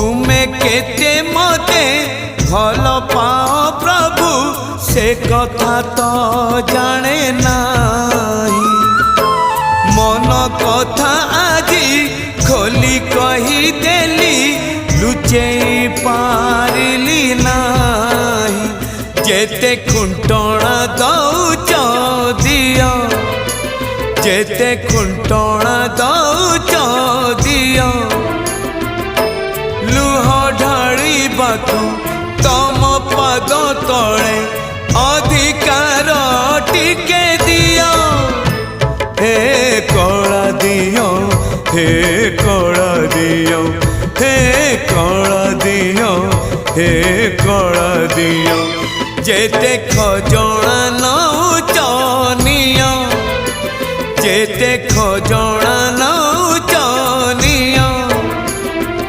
तुमे केते मते भल पाओ प्रभु से कथा तो जाने नाही। मन कथा आजी खोली कही देली लुचे पारिली नाही। जेते खुंटणा दौच दिया जेते खुंटणा दौच दिया लुह ढाळिबाकू तम पद तले अधिकार टिके दिया। हे कला दियो हे कला दियो हे कला दियो हे कला दियो। जेते खजना न